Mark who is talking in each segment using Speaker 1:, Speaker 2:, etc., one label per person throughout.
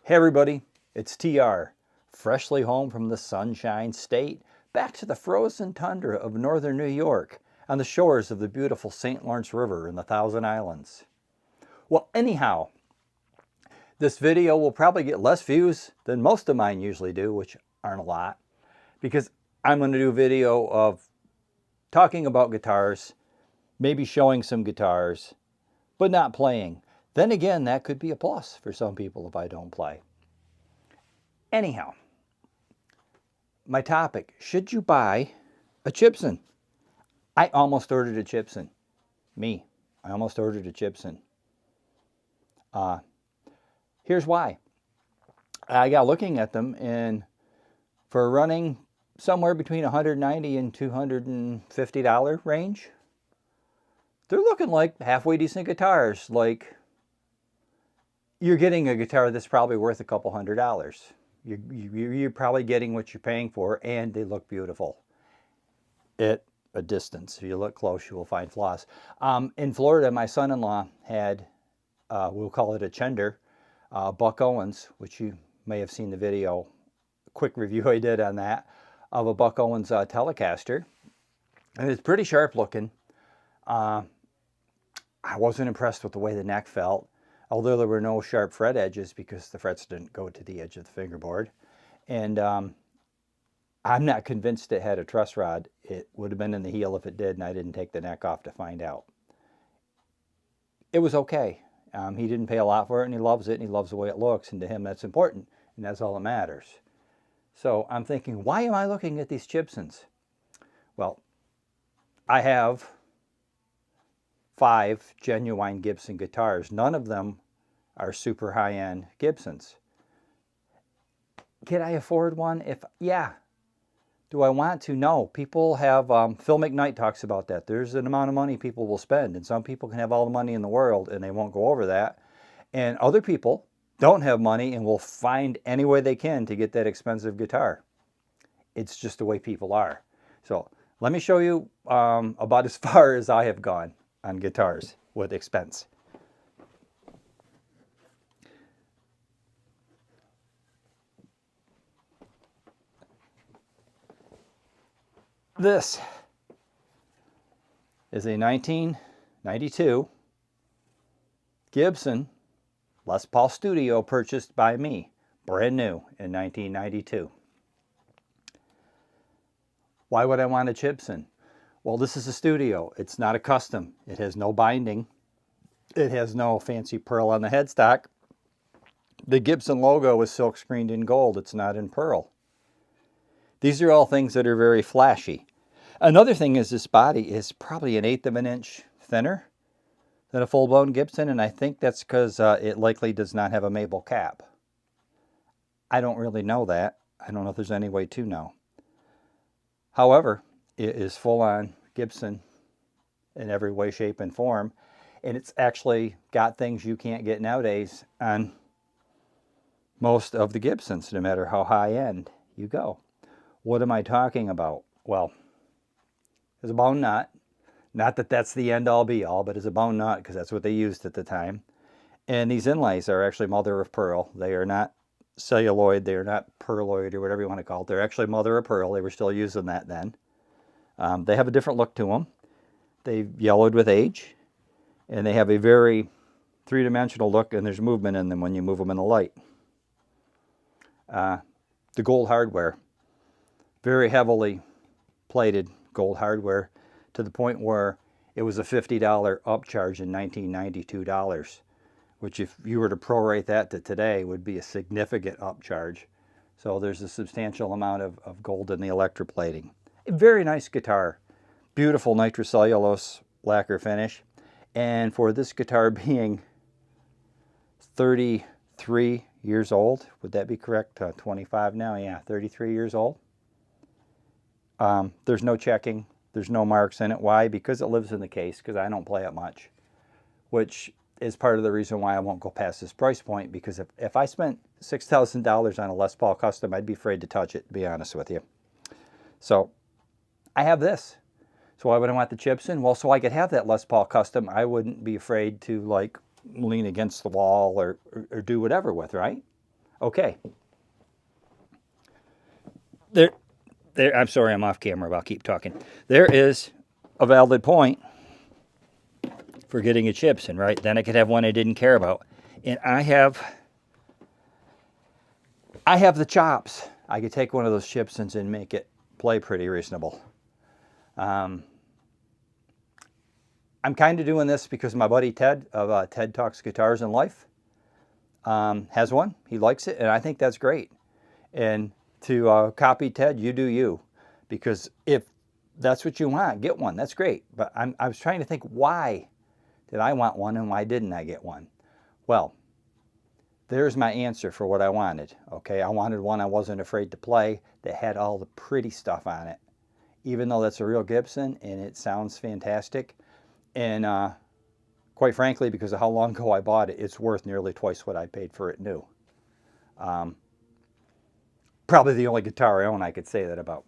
Speaker 1: Hey everybody, it's TR, freshly home from the Sunshine State, back to the frozen tundra of northern New York, on the shores of the beautiful St. Lawrence River in the Thousand Islands. Well, anyhow, this video will probably get less views than most of mine usually do, which aren't a lot, because I'm going to do a video of talking about guitars, maybe showing some guitars, but not playing. Then again, that could be a plus for some people if I don't play. Anyhow, my topic, should you buy a Chibson? I almost ordered a Chibson. I almost ordered a Chibson. Here's why. I got looking at them, and for running somewhere between $190 and $250 range, they're looking like halfway decent guitars. Like, you're getting a guitar that's probably worth a couple $100. You're probably getting what you're paying for, and they look beautiful at a distance. If you look close, you will find flaws. In Florida, my son-in-law had, we'll call it a Chender, Buck Owens, which you may have seen the video, quick review I did on that, of a Buck Owens Telecaster. And it's pretty sharp looking. I wasn't impressed with the way the neck felt, although there were no sharp fret edges because the frets didn't go to the edge of the fingerboard. And I'm not convinced it had a truss rod. It would have been in the heel if it did, and I didn't take the neck off to find out. It was okay. He didn't pay a lot for it, and he loves it, and he loves the way it looks, and to him that's important, and that's all that matters. So I'm thinking, why am I looking at these Chibsons? Well, I have 5 genuine Gibson guitars. None of them are super high-end Gibsons. Can I afford one? Yeah. Do I want to? No. People have, Phil McKnight talks about that. There's an amount of money people will spend, and some people can have all the money in the world and they won't go over that. And other people don't have money and will find any way they can to get that expensive guitar. It's just the way people are. So let me show you about as far as I have gone on guitars with expense. This is a 1992 Gibson Les Paul Studio purchased by me, brand new in 1992. Why would I want a Chibson? Well, this is a studio. It's not a custom. It has no binding. It has no fancy pearl on the headstock. The Gibson logo is silk screened in gold. It's not in pearl. These are all things that are very flashy. Another thing is this body is probably 1/8 of an inch thinner than a full-blown Gibson, and I think that's because it likely does not have a maple cap. I don't really know that. I don't know if there's any way to know. However, it is full-on Gibson in every way, shape, and form, and it's actually got things you can't get nowadays on most of the Gibsons, no matter how high-end you go. What am I talking about? Well, there's a bone nut. Not that that's the end-all be-all, but it's a bone nut because that's what they used at the time. And these inlays are actually mother of pearl. They are not celluloid. They are not pearloid or whatever you want to call it. They're actually mother of pearl. They were still using that then. They have a different look to them. They've yellowed with age. And they have a very three-dimensional look, and there's movement in them when you move them in the light. The gold hardware. Very heavily plated gold hardware to the point where it was a $50 upcharge in $1992, which if you were to prorate that to today would be a significant upcharge. So there's a substantial amount of gold in the electroplating. A very nice guitar. Beautiful nitrocellulose lacquer finish. And for this guitar being 33 years old, would that be correct? 25 now? Yeah, 33 years old. There's no checking. There's no marks in it. Why? Because it lives in the case, because I don't play it much, which is part of the reason why I won't go past this price point, because if I spent $6,000 on a Les Paul Custom, I'd be afraid to touch it, to be honest with you. So I have this. So why would I want the Chibson? Well, so I could have that Les Paul Custom. I wouldn't be afraid to like lean against the wall or do whatever with, right? Okay. I'm sorry, I'm off camera, but I'll keep talking. There is a valid point for getting a Chibson, right? Then I could have one I didn't care about. And I have the chops. I could take one of those Chibsons and make it play pretty reasonable. I'm kind of doing this because my buddy Ted of Ted Talks Guitars and Life has one. He likes it, and I think that's great. And to copy Ted, you do you. Because if that's what you want, get one. That's great. But I was trying to think, why did I want one and why didn't I get one? Well, there's my answer for what I wanted. Okay, I wanted one I wasn't afraid to play that had all the pretty stuff on it. Even though that's a real Gibson and it sounds fantastic. And quite frankly, because of how long ago I bought it, it's worth nearly twice what I paid for it new. Probably the only guitar I own I could say that about.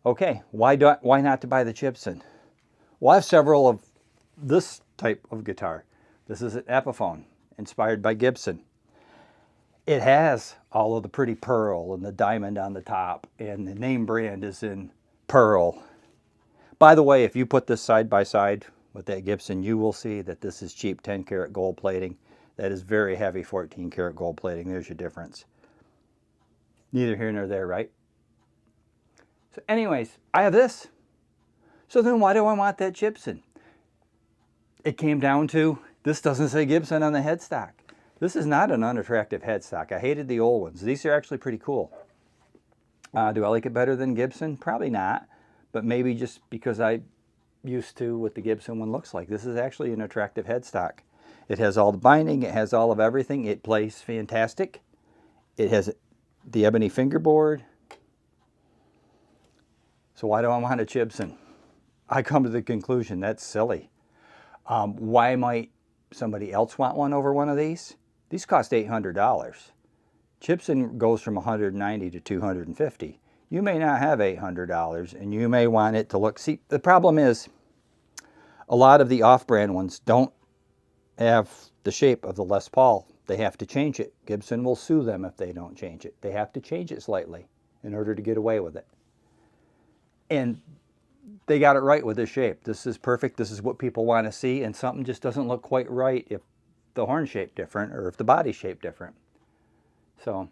Speaker 1: Okay, why not to buy the Chibson? Well, I have several of this type of guitar. This is an Epiphone, inspired by Gibson. It has all of the pretty pearl and the diamond on the top, and the name brand is in pearl. By the way, if you put this side by side with that Gibson, you will see that this is cheap 10 karat gold plating. That is very heavy 14 karat gold plating. There's your difference. Neither here nor there, right? So anyways, I have this. So then why do I want that Chibson? It came down to, this doesn't say Gibson on the headstock. This is not an unattractive headstock. I hated the old ones. These are actually pretty cool. Do I like it better than Gibson? Probably not. But maybe just because I used to what the Gibson one looks like. This is actually an attractive headstock. It has all the binding. It has all of everything. It plays fantastic. It has the ebony fingerboard. So why do I want a Chibson? I come to the conclusion that's silly. Why might somebody else want one over one of these? These cost $800. Chibson goes from $190 to $250. You may not have $800 and you may want it to look. See, the problem is a lot of the off-brand ones don't have the shape of the Les Paul. They have to change it. Gibson will sue them if they don't change it. They have to change it slightly in order to get away with it. And they got it right with this shape. This is perfect. This is what people want to see, and something just doesn't look quite right if the horn shape different or if the body shape different. So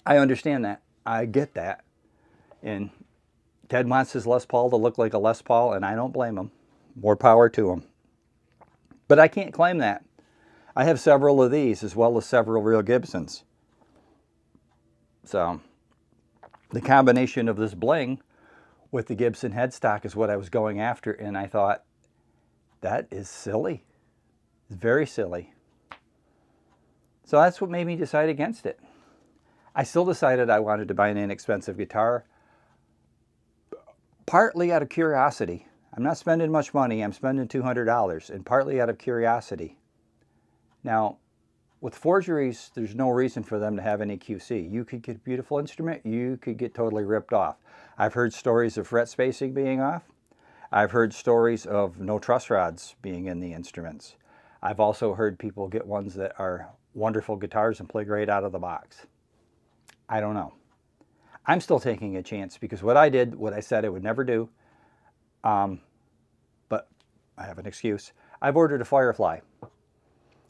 Speaker 1: I understand that. I get that. And Ted wants his Les Paul to look like a Les Paul, and I don't blame him. More power to him. But I can't claim that. I have several of these as well as several real Gibsons. So the combination of this bling with the Gibson headstock is what I was going after, and I thought, that is silly. It's very silly. So that's what made me decide against it. I still decided I wanted to buy an inexpensive guitar, partly out of curiosity. I'm not spending much money. I'm spending $200, and partly out of curiosity. Now, with forgeries, there's no reason for them to have any QC. You could get a beautiful instrument, you could get totally ripped off. I've heard stories of fret spacing being off. I've heard stories of no truss rods being in the instruments. I've also heard people get ones that are wonderful guitars and play great out of the box. I don't know. I'm still taking a chance because what I did, what I said I would never do, but I have an excuse. I've ordered a Firefly.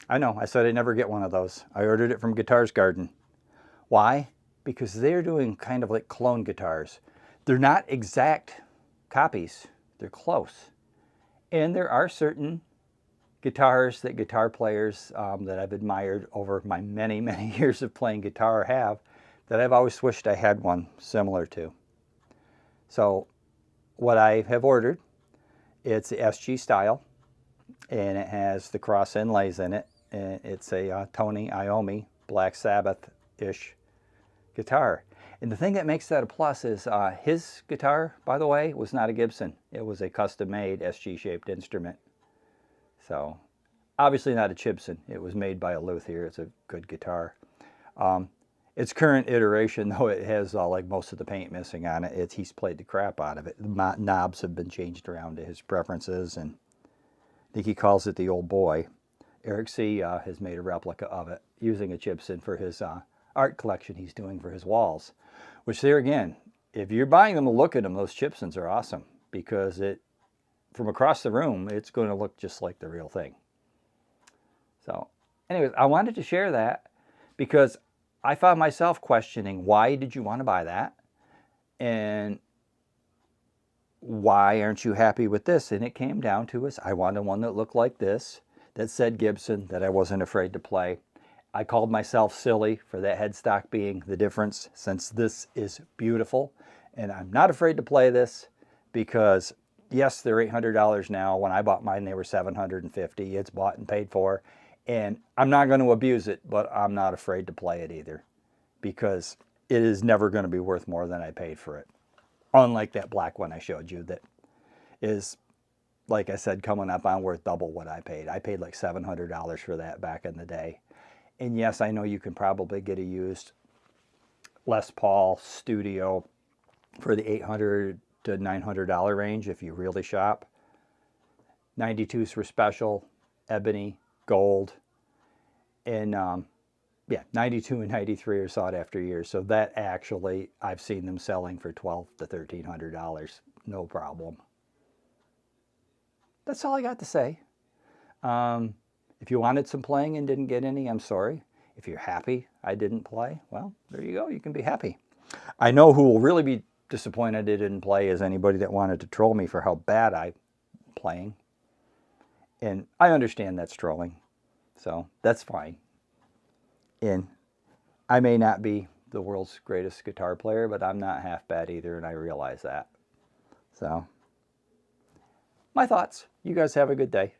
Speaker 1: I know, I said I'd never get one of those. I ordered it from Guitars Garden. Why? Because they're doing kind of like clone guitars. They're not exact copies. They're close. And there are certain guitars that guitar players that I've admired over my many, many years of playing guitar have that I've always wished I had one similar to. So what I have ordered, it's the SG style, and it has the cross inlays in it. And it's a Tony Iommi Black Sabbath-ish guitar. And the thing that makes that a plus is his guitar, by the way, was not a Gibson. It was a custom-made SG-shaped instrument. So, obviously not a Chibson. It was made by a luthier. It's a good guitar. Its current iteration, though, it has like most of the paint missing on it. He's played the crap out of it. The knobs have been changed around to his preferences, and I think he calls it the old boy. Eric C. Has made a replica of it using a Chibson for his art collection he's doing for his walls. Which there again, if you're buying them to look at them, those Chibsons are awesome because from across the room, it's going to look just like the real thing. So anyways, I wanted to share that because I found myself questioning, why did you want to buy that? And why aren't you happy with this? And it came down to I wanted one that looked like this, that said Gibson, that I wasn't afraid to play. I called myself silly for that headstock being the difference, since this is beautiful. And I'm not afraid to play this because, yes, they're $800 now. When I bought mine, they were $750. It's bought and paid for. And I'm not going to abuse it, but I'm not afraid to play it either because it is never going to be worth more than I paid for it. Unlike that black one I showed you that is, like I said, coming up on worth double what I paid. I paid like $700 for that back in the day. And yes, I know you can probably get a used Les Paul Studio for the $800 to $900 range if you really shop. 92s were special, ebony, gold, and yeah, 92 and 93 are sought after years. So that actually, I've seen them selling for $1,200 to $1,300, no problem. That's all I got to say. If you wanted some playing and didn't get any, I'm sorry. If you're happy I didn't play, well, there you go. You can be happy. I know who will really be disappointed I didn't play is anybody that wanted to troll me for how bad I'm playing. And I understand that's trolling. So that's fine. And I may not be the world's greatest guitar player, but I'm not half bad either, and I realize that. So, my thoughts. You guys have a good day.